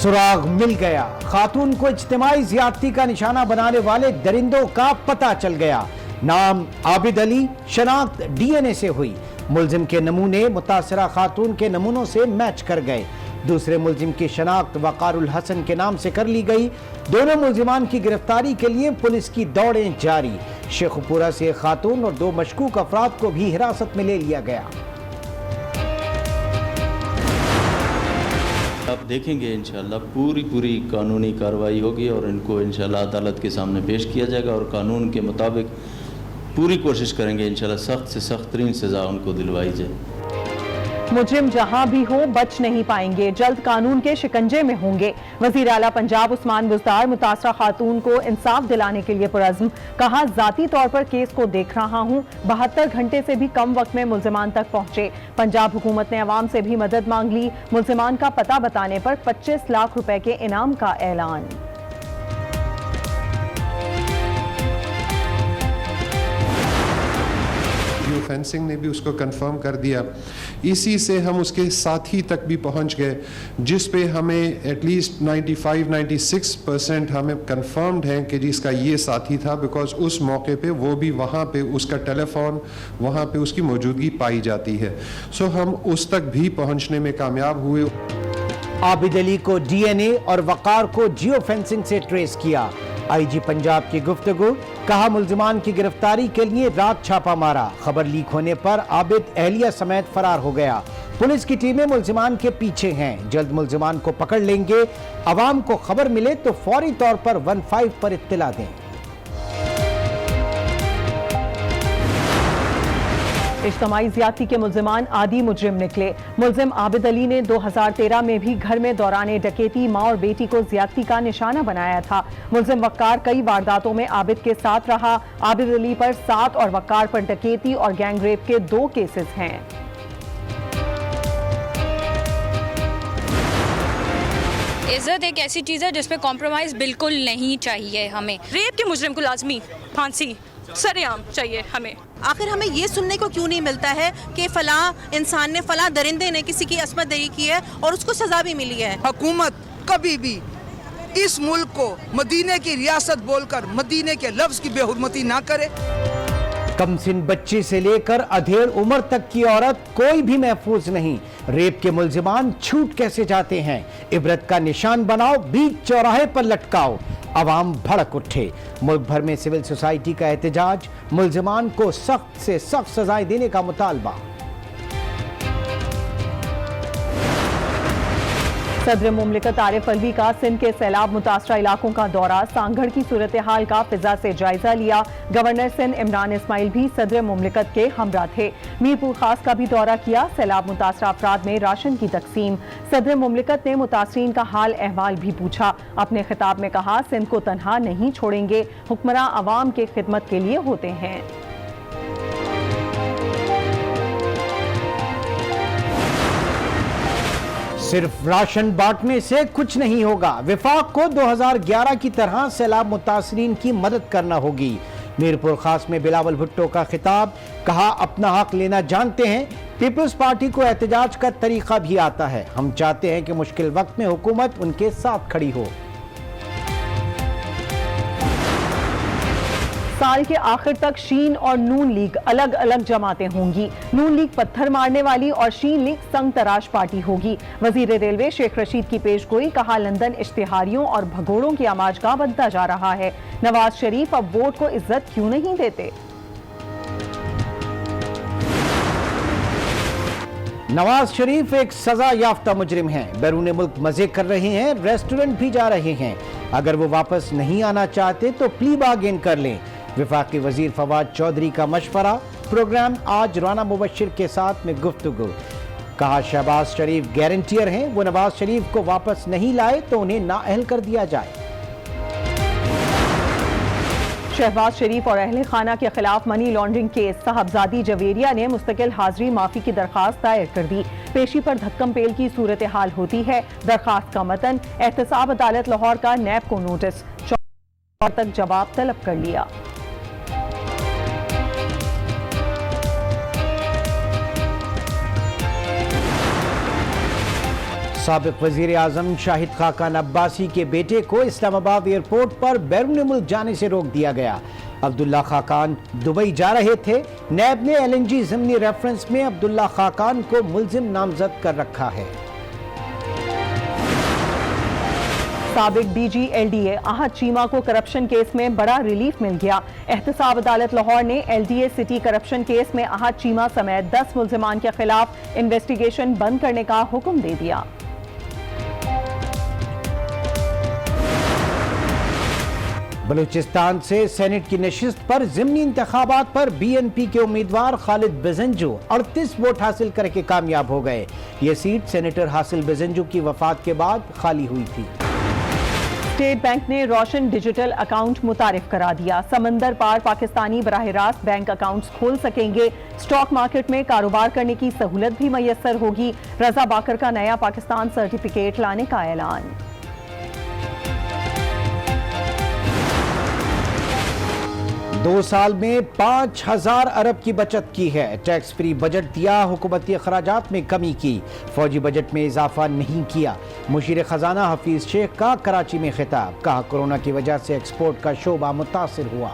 सुराग मिल गया। खातून को इज्तिमाई ज्यादती का निशाना बनाने वाले दरिंदों का पता चल गया। नाम आबिद अली, शनाख्त डीएनए से हुई। मुलजिम के नमूने मुतासरा खातून के नमूनों से मैच कर गए। दूसरे मुलजिम की शनाख्त वकारुल हसन के नाम से कर ली गई। दोनों मुलजिमान की गिरफ्तारी के लिए पुलिस की दौड़ें जारी। शेखुपुरा से एक खातून और 2 मशकूक अफराद को भी हिरासत में ले लिया गया। आप देखेंगे इंशाल्लाह पूरी कानूनी कार्रवाई होगी और इनको इंशाल्लाह अदालत के सामने पेश किया जाएगा और कानून के मुताबिक पूरी कोशिश करेंगे इंशाल्लाह सख्त से सख्त तरीन सज़ा उनको दिलवाई जाए। मुजरिम जहां भी हो बच नहीं पाएंगे, जल्द कानून के शिकंजे में होंगे। वजीर आला पंजाब उस्मान बुज़दार मुतासरा खातून को इंसाफ दिलाने के लिए पुरज़्म। कहा, जाती तौर पर केस को देख रहा हूं। 72 घंटे से भी कम वक्त में मुलजिमान तक पहुंचे। पंजाब हुकूमत ने अवाम से भी मदद मांग ली। मुलजिमान का पता बताने पर 25 लाख रुपए के इनाम का ऐलान। फेंसिंग ने भी उसको कंफर्म कर दिया। इसी से हम उसके साथी तक भी पहुंच गए, जिस पे हमें एटलीस्ट 95-96% हमें कंफर्म्ड है कि जिसका ये साथी था, बिकॉज उस मौके पे वो भी वहाँ पे उसका टेलीफोन वहाँ पे उसकी मौजूदगी पाई जाती है। सो हम उस तक भी पहुँचने में कामयाब हुए। आबिद अली को डीएनए और वकार को जियो फेंसिंग से ट्रेस किया। आईजी पंजाब की गुफ्तगू। कहा, मुलजिमान की गिरफ्तारी के लिए रात छापा मारा। खबर लीक होने पर आबिद एहलिया समेत फरार हो गया। पुलिस की टीमें मुलजिमान के पीछे हैं, जल्द मुलजिमान को पकड़ लेंगे। अवाम को खबर मिले तो फौरी तौर पर 15 पर इत्तला दें। इज्तिमाई ज्यादती के मुलजिमान आदि मुजरिम निकले। मुलजिम आबिद अली ने 2013 में भी घर में दौराने डकैती मां और बेटी को ज्यादती का निशाना बनाया था। मुलजिम वक्कार कई वारदातों में आबिद के साथ रहा। आबिद अली पर 7 और वक्कार पर डकैती और गैंगरेप के 2 केसेस हैं। इज्जत एक ऐसी चीज़ है जिसपे कॉम्प्रोमाइज़ बिल्कुल नहीं चाहिए हमें। रेप के मुजरिम को लाजमी फांसी सरेआम चाहिए हमें। आखिर हमें ये सुनने को क्यों नहीं मिलता है कि फला इंसान ने, फला दरिंदे ने किसी की असमत दरी की है और उसको सजा भी मिली है। हुकूमत कभी भी इस मुल्क को मदीने की रियासत बोलकर मदीने के लफ्ज की बेहुरमती ना करे। कमसिन बच्चे से लेकर अधेड़ उम्र तक की औरत कोई भी महफूज नहीं। रेप के मुलजिमान छूट कैसे जाते हैं? इबरत का निशान बनाओ, बीच चौराहे पर लटकाओ। अवाम भड़क उठे। मुल्क भर में सिविल सोसाइटी का एहतजाज। मुलजिमान को सख्त से सख्त सजाएं देने का मुतालबा। सदर मुमलिकत आरिफ अलवी का सिंध के सैलाब मुतासरा इलाकों का दौरा। सांगढ़ की सूरत हाल का फिजा से जायजा लिया। गवर्नर सिंध इमरान इस्माइल भी सदर मुमलिकत के हमरा थे। मीरपुर खास का भी दौरा किया। सैलाब मुतासरा अफराद में राशन की तकसीम। सदर मुमलिकत ने मुतासरीन का हाल अहवाल भी पूछा। अपने खिताब में कहा, सिंध को तनहा नहीं छोड़ेंगे, हुक्मरान अवाम के खिदमत के लिए होते हैं। सिर्फ राशन बांटने से कुछ नहीं होगा। विफाक को 2011 की तरह सैलाब मुतासरीन की मदद करना होगी। मीरपुर खास में बिलावल भुट्टो का खिताब। कहा, अपना हक लेना जानते हैं। पीपल्स पार्टी को एहतजाज का तरीका भी आता है। हम चाहते हैं कि मुश्किल वक्त में हुकूमत उनके साथ खड़ी हो। साल के आखिर तक शीन और नून लीग अलग अलग जमातें होंगी। नून लीग पत्थर मारने वाली और शीन लीग संग तराश पार्टी होगी। वजीर रेलवे शेख रशीद की पेशगोई। कहा, लंदन इश्तिहारियों और भगोड़ों की आमाजगाह बनता जा रहा है। नवाज शरीफ अब वोट को इज्जत क्यों नहीं देते? नवाज शरीफ एक सजा याफ्ता मुजरिम हैं। बैरून मुल्क मजे कर रहे हैं, रेस्टोरेंट भी जा रहे हैं। अगर वो वापस नहीं आना चाहते तो प्ली बार्गेन कर लें। विफाकी वजीर फवाद चौधरी का मशवरा। प्रोग्राम आज राना मुबश्शिर के साथ में गुफ्तगू। कहा, शहबाज शरीफ गारंटियर हैं, वो नवाज शरीफ को वापस नहीं लाए तो उन्हें नाअहल कर दिया जाए। शहबाज शरीफ और अहले खाना के खिलाफ मनी लॉन्ड्रिंग केस। साहबजादी जवेरिया ने मुस्तकिल हाजिरी माफी की दरखास्त दायर कर दी। पेशी पर धक्कम पेल की सूरत हाल होती है। दरखास्त का मतन। एहतसाब अदालत लाहौर का नैब को नोटिस। 4 तक जवाब तलब कर लिया। साबिक वजीर आजम शाहिद खाकान अब्बासी के बेटे को इस्लामाबाद एयरपोर्ट पर बैरून मुल्क जाने से रोक दिया गया। अब्दुल्ला खाकान दुबई जा रहे थे। नैब ने LNG ज़िमनी रेफरेंस में अब्दुल्ला खाकान को मुल्जिम नामजद कर रखा है। साबिक DG LDA आहद चीमा को करप्शन केस में बड़ा रिलीफ मिल गया। एहतसाब अदालत लाहौर ने LDA सिटी करप्शन केस में आहद चीमा समेत 10 मुल्जिमान के खिलाफ इन्वेस्टिगेशन बंद करने का हुक्म दे दिया। बलूचिस्तान से सेनेट की नशिस्त पर ज़िमनी इंतखाबात पर BNP के उम्मीदवार खालिद बेजंजू 38 वोट हासिल करके कामयाब हो गए। ये सीट सेनेटर हासिल बेजंजू की वफात के बाद खाली हुई थी। स्टेट बैंक ने रोशन डिजिटल अकाउंट मुतारिफ करा दिया। समंदर पार पाकिस्तानी बराह रास्त बैंक अकाउंट्स खोल सकेंगे। स्टॉक मार्केट में कारोबार करने की सहूलत भी मैसर होगी। रजा बाकर का नया पाकिस्तान सर्टिफिकेट लाने का ऐलान। 2 साल में 5000 अरब की बचत की है। टैक्स फ्री बजट दिया, हुकूमती अखराजात में कमी की, फौजी बजट में इजाफा नहीं किया। मुशीर खजाना हफीज शेख का कराची में खिताब, कहा कोरोना की वजह से एक्सपोर्ट का शोबा मुतासिर हुआ।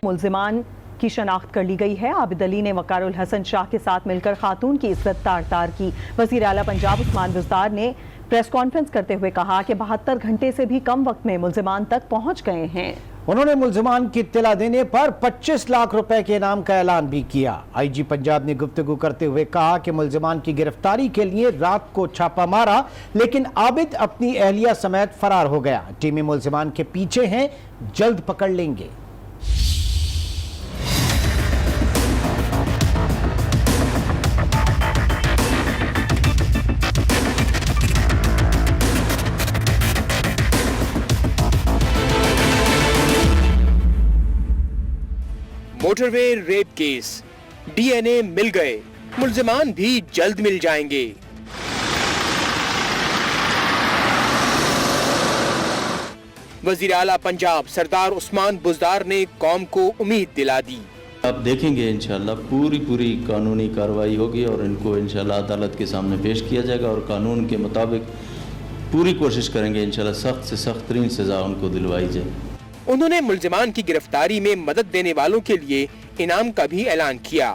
मुल्जिमान की शनाख्त कर ली गई है। आबिद अली ने वकारुल हसन शाह के साथ मिलकर खातून की इज्जत तार की। वजीर आला पंजाब उस्मान बुज़दार ने प्रेस कॉन्फ्रेंस करते हुए कहा कि 72 घंटे से भी कम वक्त में मुल्जिमान तक पहुंच गए हैं। उन्होंने मुल्जिमान की इत्तला देने पर 25 लाख रुपए के इनाम का ऐलान भी किया। IG पंजाब ने गुफ्तगू करते हुए कहा कि मुल्जिमान की गिरफ्तारी के लिए रात को छापा मारा, लेकिन आबिद अपनी अहलिया समेत फरार हो गया। टीमें मुल्जिमान के पीछे हैं, जल्द पकड़ लेंगे। मोटरवे रेप केस, DNA मिल गए, मुल्जिमान भी जल्द मिल जाएंगे। वजीर आला पंजाब सरदार उस्मान बुज़दार ने कौम को उम्मीद दिला दी। आप देखेंगे इंशाल्लाह पूरी कानूनी कार्रवाई होगी और इनको इंशाल्लाह अदालत के सामने पेश किया जाएगा और कानून के मुताबिक पूरी कोशिश करेंगे इंशाल्लाह सख्त से सख्त तरीन सजा उनको दिलवाई जाए। उन्होंने मुल्जिमान की गिरफ्तारी में मदद देने वालों के लिए इनाम का भी ऐलान किया।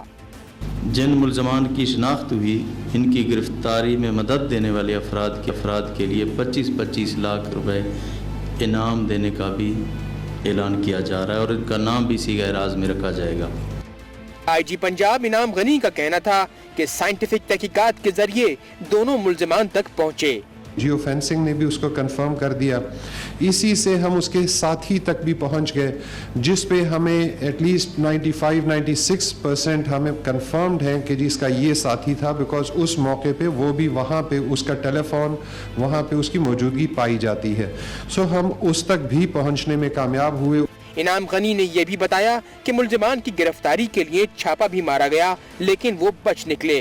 जिन मुल्जिमान की शनाख्त हुई, इनकी गिरफ्तारी में मदद देने वाले अफराद के लिए 25-25 लाख रुपए इनाम देने का भी ऐलान किया जा रहा है और इनका नाम भी सीगा राज में रखा जाएगा। IG पंजाब इनाम गनी का कहना था कि साइंटिफिक तहकीकात के जरिए दोनों मुल्जिमान तक पहुँचे। जियो फेंसिंग ने भी उसको कंफर्म कर दिया। इसी से हम उसके साथी तक भी पहुंच गए, जिस पे हमें एटलीस्ट 95-96% हमें कंफर्म्ड है कि जिसका ये साथी था, बिकॉज उस मौके पे वो भी वहाँ पे उसका टेलीफोन वहाँ पे उसकी मौजूदगी पाई जाती है। सो हम उस तक भी पहुँचने में कामयाब हुए। इनाम गनी ने यह भी बताया कि मुल्जिमान की गिरफ्तारी के लिए छापा भी मारा गया, लेकिन वो बच निकले।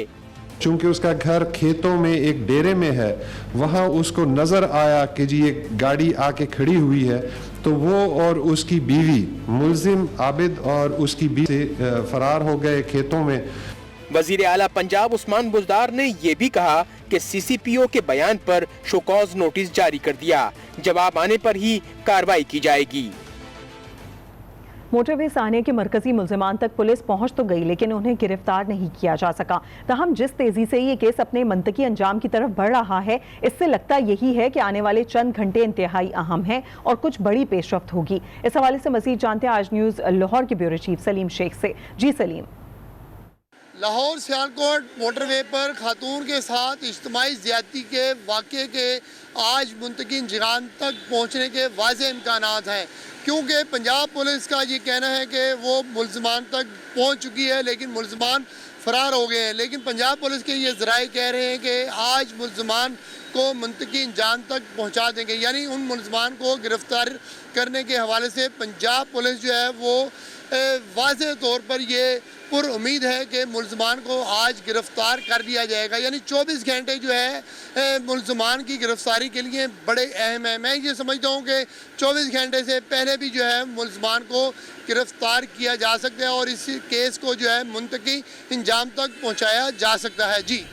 चूंकि उसका घर खेतों में एक डेरे में है, वहाँ उसको नजर आया कि जी एक गाड़ी आके खड़ी हुई है, तो वो और उसकी बीवी मुल्जिम आबिद और उसकी बीवी से फरार हो गए खेतों में। वजीर आला पंजाब उस्मान बुज़दार ने यह भी कहा कि CCPO के बयान पर शोकॉज नोटिस जारी कर दिया, जवाब आने पर ही कार्रवाई की जाएगी। मोटरवे साने के मरकजी मुल्जिमान तक पुलिस पहुंच तो गई, लेकिन उन्हें गिरफ्तार नहीं किया जा सका। तहम जिस तेजी से ये केस अपने मंतकी अंजाम की तरफ बढ़ रहा है, इससे लगता यही है कि आने वाले चंद घंटे इंतहाई अहम हैं और कुछ बड़ी पेशरफ्त होगी। इस हवाले से मजीद जानते हैं आज न्यूज़ लाहौर के ब्यूरो चीफ सलीम शेख से। जी सलीम। लाहौर सियालकोट मोटरवे पर खातून के साथ इज्तिमाई ज़्यादती के वाक़े के आज मुंतकिन जिरान तक पहुँचने के वाज़े इम्कानात हैं, क्योंकि पंजाब पुलिस का ये कहना है कि वो मुल्ज़िमान तक पहुँच चुकी है, लेकिन मुल्ज़िमान फ़रार हो गए हैं। लेकिन पंजाब पुलिस के ये ज़राए कह रहे हैं कि आज मुल्ज़िमान को मुंतकिन जान तक पहुँचा देंगे, यानी उन मुल्ज़िमान को गिरफ़्तार करने के हवाले से पंजाब पुलिस जो है वो वाज़े तौर पर ये पुर उम्मीद है कि मुलजमान को आज गिरफ्तार कर लिया जाएगा। यानी 24 घंटे जो है मुलजमान की गिरफ्तारी के लिए बड़े अहम है। मैं ये समझता हूँ कि 24 घंटे से पहले भी जो है मुलजमान को गिरफ्तार किया जा सकता है और इस केस को जो है मुंतकी इंजाम तक पहुँचाया जा सकता है। जी।